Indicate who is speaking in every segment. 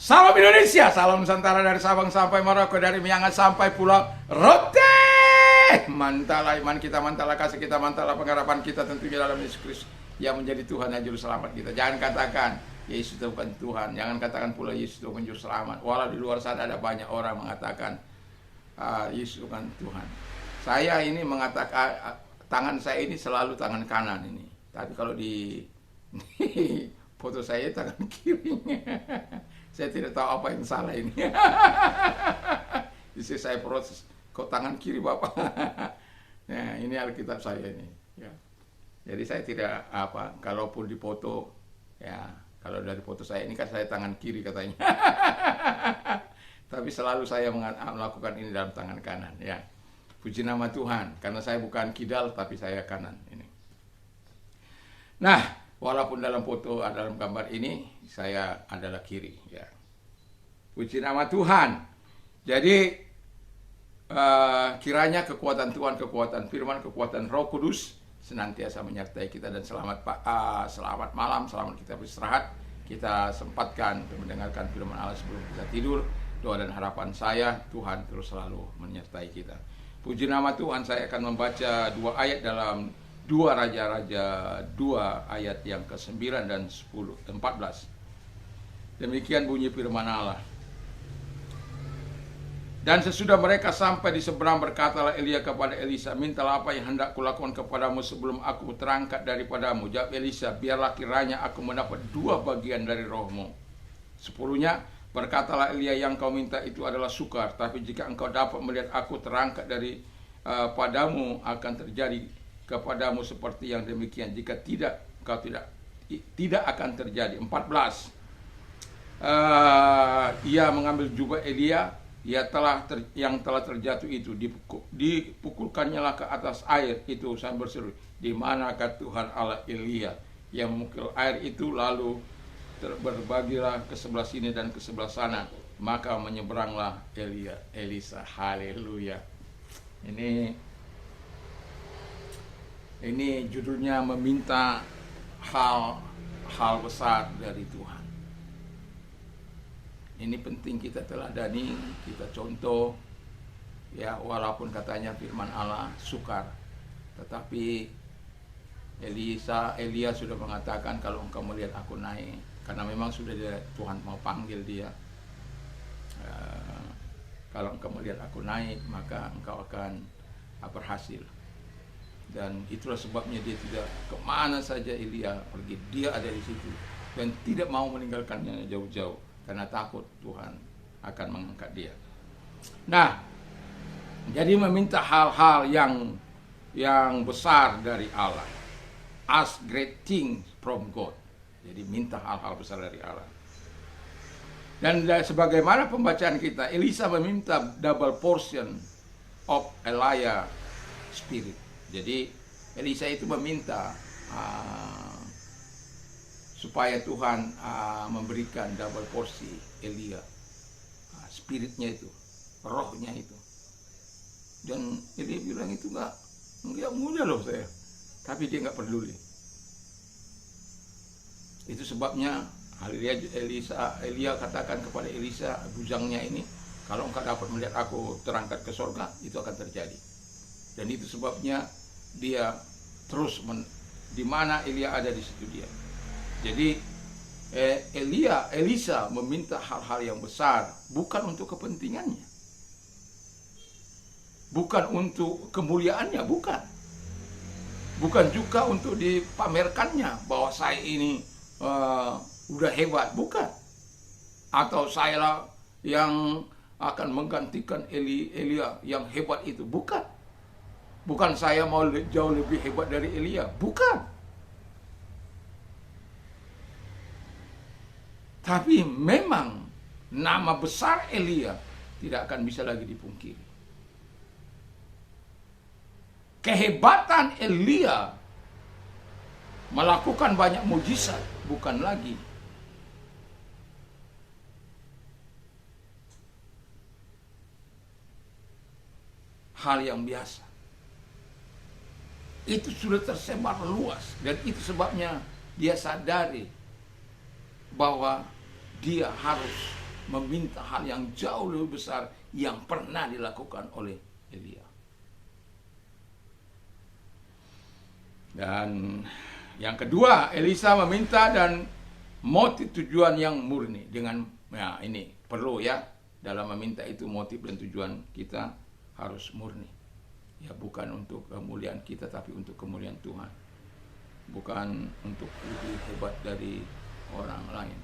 Speaker 1: Salam Indonesia, salam Nusantara dari Sabang sampai Merauke, dari Miangas sampai Pulau Rote. Mantalah iman kita, mantalah kasih kita, mantalah pengharapan kita tentunya dalam Yesus Kristus yang menjadi Tuhan dan Juru Selamat kita. Jangan katakan Yesus itu bukan Tuhan, jangan katakan pula Yesus itu bukan Juru Selamat. Walau di luar sana ada banyak orang mengatakan Yesus bukan Tuhan. Saya ini mengatakan tangan saya ini selalu tangan kanan ini. Tapi kalau di foto saya tangan kiri. Saya tidak tahu apa yang salah ini. Jadi saya proses, kok tangan kiri Bapak? Nah, ini Alkitab saya ini. Ya. Jadi saya tidak kalaupun di foto, ya kalau dari foto saya ini kan saya tangan kiri katanya. Tapi selalu saya melakukan ini dalam tangan kanan. Ya, puji nama Tuhan, karena saya bukan kidal tapi saya kanan ini. Nah, walaupun dalam foto, dalam gambar ini, saya adalah kiri. Ya. Puji nama Tuhan. Jadi, kiranya kekuatan Tuhan, kekuatan firman, kekuatan Roh Kudus senantiasa menyertai kita. Dan selamat malam, selamat kita beristirahat. Kita sempatkan untuk mendengarkan firman Allah sebelum kita tidur. Doa dan harapan saya, Tuhan terus selalu menyertai kita. Puji nama Tuhan, saya akan membaca 2 ayat dalam 2 Raja-Raja 2 ayat yang ke-9 dan 14. Demikian bunyi firman Allah. Dan sesudah mereka sampai di seberang, berkatalah Elia kepada Elisa, mintalah apa yang hendak kulakukan kepadamu sebelum aku terangkat daripadamu. Jawab Elisa, biarlah kiranya aku mendapat 2 bagian dari rohmu. 10-nya, berkatalah Elia, yang kau minta itu adalah sukar, tapi jika engkau dapat melihat aku terangkat dari padamu, akan terjadi kepadamu seperti yang demikian. Jika tidak, engkau tidak akan terjadi. 14. Ia mengambil jubah Elia yang telah terjatuh itu, dipukulkannya lah ke atas air itu sambil berseru, di manakah Tuhan Allah Elia? Yang memukul air itu lalu berbagilah ke sebelah sini dan ke sebelah sana, maka menyeberanglah Elisa. Haleluya. Ini judulnya meminta hal besar dari Tuhan. Ini penting kita teladani, kita contoh, ya, walaupun katanya firman Allah sukar, tetapi Elia sudah mengatakan, kalau engkau melihat aku naik, karena memang sudah Tuhan mau panggil dia, kalau engkau melihat aku naik, maka engkau akan berhasil. Dan itulah sebabnya dia tidak kemana saja Elia pergi, dia ada di situ dan tidak mau meninggalkannya jauh-jauh, karena takut Tuhan akan mengangkat dia. Nah, jadi meminta hal-hal yang besar dari Allah. Ask great things from God. Jadi minta hal-hal besar dari Allah. Dan sebagaimana pembacaan kita, Elisa meminta double portion of Elijah spirit. Jadi Elisa itu meminta supaya Tuhan memberikan double porsi Elia, spiritnya itu, rohnya itu. Dan Elia bilang itu enggak mudah loh saya, tapi dia enggak peduli. Itu sebabnya Elia katakan kepada Elisa, bujangnya ini, kalau engkau dapat melihat aku terangkat ke sorga, itu akan terjadi. Dan itu sebabnya dia terus di mana Elia ada, di situ dia. Jadi Elisa meminta hal-hal yang besar, bukan untuk kepentingannya, bukan untuk kemuliaannya, bukan juga untuk dipamerkannya bahwa saya ini udah hebat, bukan, atau saya lah yang akan menggantikan Elia yang hebat itu, bukan saya mau jauh lebih hebat dari Elia, bukan. Tapi memang nama besar Elia tidak akan bisa lagi dipungkiri. Kehebatan Elia melakukan banyak mujizat bukan lagi hal yang biasa. Itu sudah tersebar luas, dan itu sebabnya dia sadari bahwa dia harus meminta hal yang jauh lebih besar yang pernah dilakukan oleh Elia. Dan yang kedua, Elisa meminta dan motif tujuan yang murni. Dengan ini perlu ya, dalam meminta itu motif dan tujuan kita harus murni. Ya, bukan untuk kemuliaan kita, tapi untuk kemuliaan Tuhan. Bukan untuk lebih hebat dari orang lain,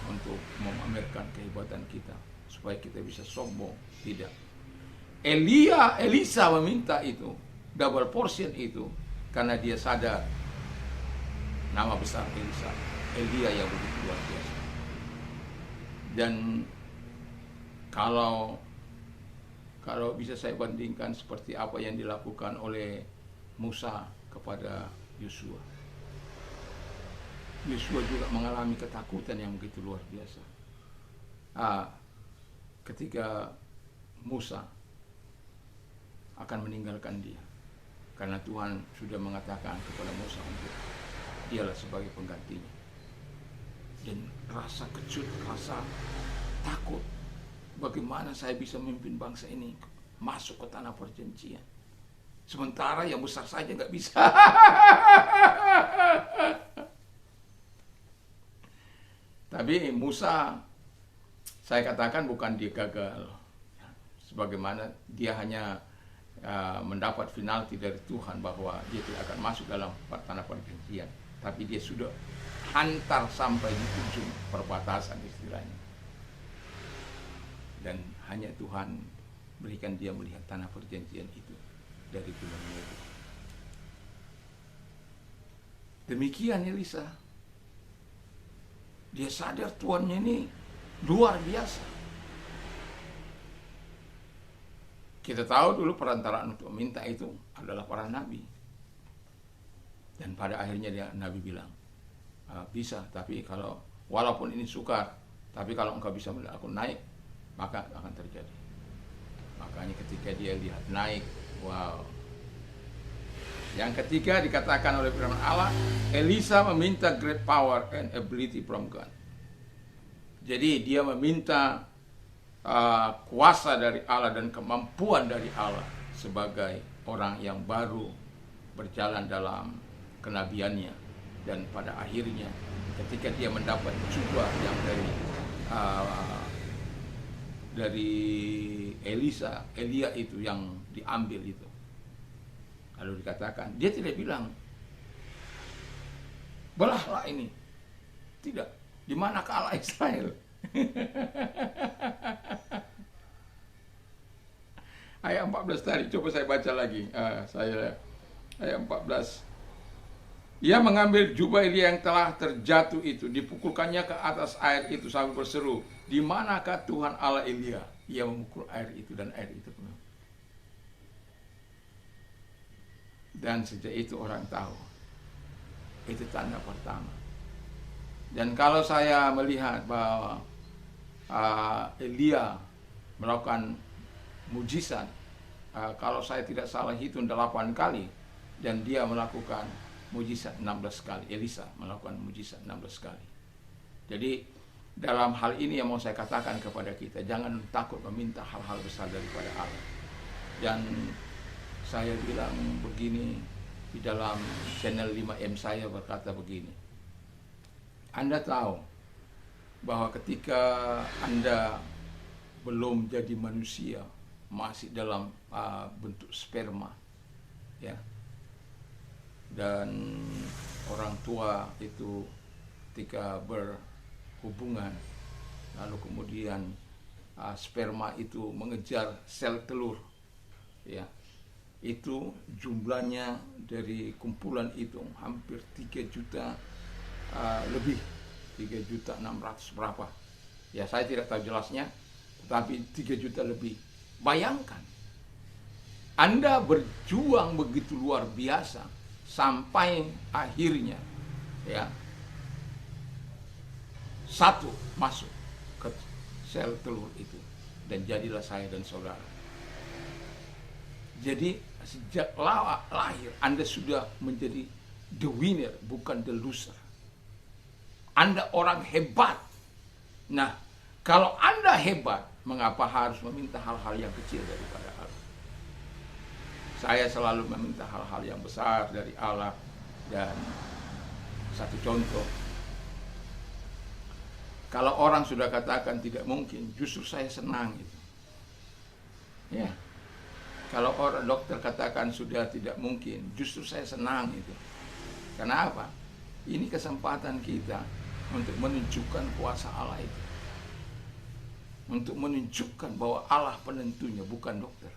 Speaker 1: untuk memamerkan kehebatan kita supaya kita bisa sombong. Tidak. Elisa meminta itu, double portion itu, karena dia sadar nama besar Elisa, Elia yang begitu luar biasa. Dan kalau bisa saya bandingkan seperti apa yang dilakukan oleh Musa kepada Yosua. Yosua juga mengalami ketakutan yang begitu luar biasa. Ketika Musa akan meninggalkan dia, karena Tuhan sudah mengatakan kepada Musa untuk dialah sebagai penggantinya. Dan rasa kecut, rasa takut, bagaimana saya bisa memimpin bangsa ini masuk ke tanah perjanjian, sementara yang besar saja nggak bisa. Tapi Musa, saya katakan bukan dia gagal, sebagaimana dia hanya mendapat penalti dari Tuhan bahwa dia tidak akan masuk dalam tanah perjanjian, tapi dia sudah hantar sampai di ujung perbatasan istilahnya. Dan hanya Tuhan berikan dia melihat tanah perjanjian itu dari bulan Mei. Demikian Elisa. Dia sadar tuannya ini luar biasa. Kita tahu dulu perantaraan untuk minta itu adalah para nabi. Dan pada akhirnya Nabi bilang, bisa, tapi kalau walaupun ini sukar, tapi kalau engkau bisa melihat aku naik, maka akan terjadi. Makanya ketika dia lihat naik, wow. Yang ketiga dikatakan oleh firman Allah, Elisa meminta great power and ability from God. Jadi dia meminta kuasa dari Allah dan kemampuan dari Allah sebagai orang yang baru berjalan dalam kenabiannya. Dan pada akhirnya ketika dia mendapat juga yang dari Elia itu yang diambil itu, lalu dikatakan dia tidak bilang belahlah ini, tidak, di mana Allah Israel. Ayat 14 tadi coba saya baca lagi. Ayat 14. Ia mengambil jubah Elia yang telah terjatuh itu, dipukulkannya ke atas air itu sambil berseru, di manakah Tuhan Allah Elia? Ia memukul air itu dan air itu penuh. Dan sejak itu orang tahu, itu tanda pertama. Dan kalau saya melihat bahwa Elia melakukan mujizat, kalau saya tidak salah hitung 8 kali, dan dia melakukan mujizat 16 kali. Elisa melakukan mujizat 16 kali. Jadi dalam hal ini yang mau saya katakan kepada kita, jangan takut meminta hal-hal besar daripada Allah. Dan saya bilang begini di dalam channel 5M saya, berkata begini, Anda tahu bahwa ketika Anda belum jadi manusia, masih dalam bentuk sperma, ya, dan orang tua itu ketika berhubungan, lalu kemudian sperma itu mengejar sel telur, ya, itu jumlahnya dari kumpulan itu hampir 3 juta lebih, 3.600.000 berapa, ya saya tidak tahu jelasnya, tapi 3 juta lebih. Bayangkan Anda berjuang begitu luar biasa sampai akhirnya, ya, satu masuk ke sel telur itu, dan jadilah saya dan saudara. Jadi sejak lahir Anda sudah menjadi the winner, bukan the loser. Anda orang hebat, Nah, kalau Anda hebat, mengapa harus meminta hal-hal yang kecil daripada Allah? Saya selalu meminta hal-hal yang besar dari Allah. Dan satu contoh, kalau orang sudah katakan tidak mungkin, justru saya senang gitu. Ya, kalau orang dokter katakan sudah tidak mungkin, justru saya senang itu. Kenapa? Ini kesempatan kita untuk menunjukkan kuasa Allah itu, untuk menunjukkan bahwa Allah penentunya, bukan dokter.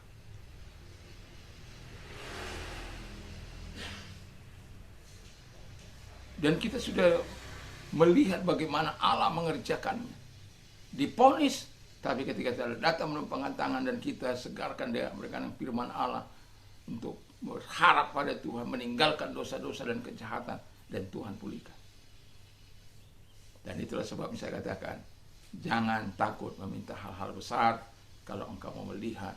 Speaker 1: Dan kita sudah melihat bagaimana Allah mengerjakannya. Diponis, tapi ketika kita datang melempangkan tangan dan kita segarkan dia, memberikan firman Allah untuk berharap pada Tuhan, meninggalkan dosa-dosa dan kejahatan, dan Tuhan pulihkan. Dan itulah sebabnya saya katakan, jangan takut meminta hal-hal besar kalau engkau mau melihat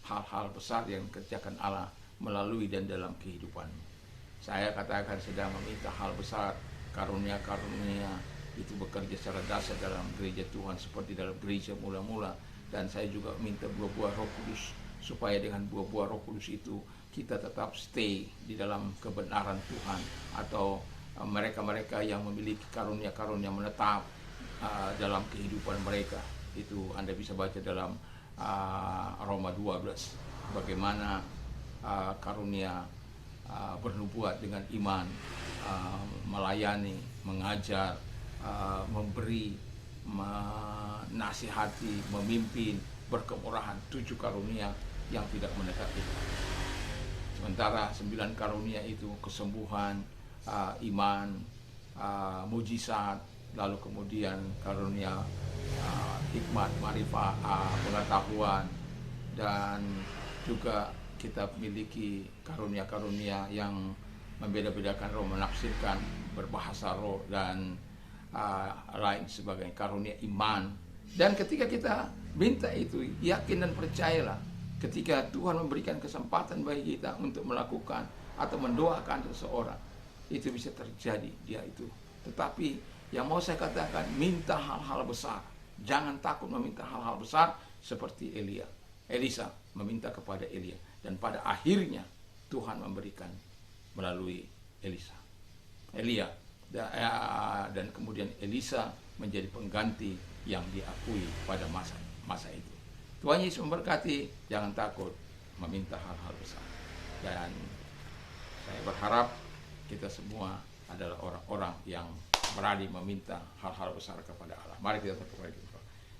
Speaker 1: hal-hal besar yang dikerjakan Allah melalui dan dalam kehidupanmu. Saya katakan sedang meminta hal besar, karunia-karunia itu bekerja secara dasar dalam gereja Tuhan seperti dalam gereja mula-mula. Dan saya juga minta buah-buah Roh Kudus, supaya dengan buah-buah Roh Kudus itu kita tetap stay di dalam kebenaran Tuhan. Atau mereka-mereka yang memiliki karunia-karunia menetap dalam kehidupan mereka. Itu Anda bisa baca dalam Roma 12, bagaimana karunia bernubuat dengan iman, melayani, mengajar, memberi, menasihati, memimpin, berkemurahan, 7 karunia yang tidak menetap itu. Sementara 9 karunia itu kesembuhan, iman, mujizat, lalu kemudian karunia hikmat, marifat, pengetahuan, dan juga kita memiliki karunia-karunia yang membeda-bedakan roh, menafsirkan, berbahasa roh, dan lain sebagainya, karunia iman. Dan ketika kita minta itu, yakin dan percayalah, ketika Tuhan memberikan kesempatan bagi kita untuk melakukan atau mendoakan seseorang, itu bisa terjadi dia itu. Tetapi yang mau saya katakan, minta hal-hal besar. Jangan takut meminta hal-hal besar seperti Elisa meminta kepada Elia. Dan pada akhirnya Tuhan memberikan melalui Elia. Dan kemudian Elisa menjadi pengganti yang diakui pada masa itu. Tuhan Yesus memberkati. Jangan takut meminta hal-hal besar. Dan saya berharap kita semua adalah orang-orang yang berani meminta hal-hal besar kepada Allah. Mari kita berdoa.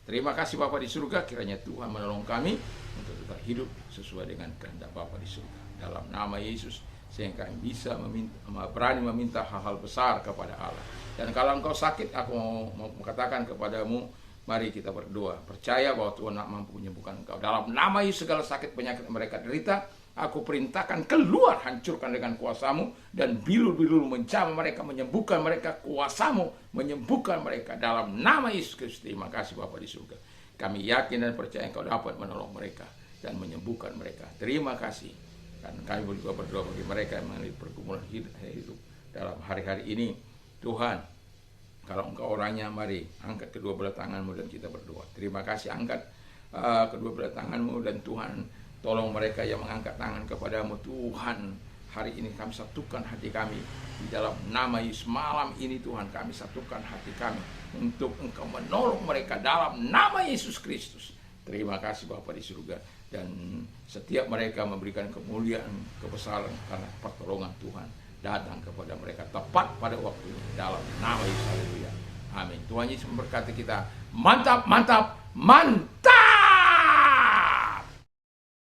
Speaker 1: Terima kasih Bapa di surga, kiranya Tuhan menolong kami untuk tetap hidup sesuai dengan kehendak Bapa di surga. Dalam nama Yesus, sehingga kami bisa berani meminta hal-hal besar kepada Allah. Dan kalau engkau sakit, aku mau katakan kepadamu, mari kita berdoa. Percaya bahwa Tuhan mampu menyembuhkan engkau. Dalam nama Yesus, segala sakit penyakit mereka derita, aku perintahkan keluar, hancurkan dengan kuasamu, dan bilur-bilur menjamah mereka, menyembuhkan mereka, kuasamu menyembuhkan mereka dalam nama Yesus Kristus. Terima kasih Bapa di surga. Kami yakin dan percaya Engkau dapat menolong mereka dan menyembuhkan mereka. Terima kasih. Dan kami juga berdoa bagi mereka yang mengalami pergumulan hidup dalam hari-hari ini. Tuhan, kalau Engkau orangnya, mari angkat kedua belah tanganmu dan kita berdoa. Terima kasih, angkat kedua belah tanganmu, dan Tuhan tolong mereka yang mengangkat tangan kepadamu. Tuhan, hari ini kami satukan hati kami di dalam nama Yesus. Malam ini Tuhan, kami satukan hati kami untuk Engkau menolong mereka dalam nama Yesus Kristus. Terima kasih Bapa di surga. Dan setiap mereka memberikan kemuliaan, kebesaran karena pertolongan Tuhan datang kepada mereka tepat pada waktunya dalam nama Yesus. Haleluya. Amin. Tuhan Yesus memberkati kita. Mantap, mantap, mantap.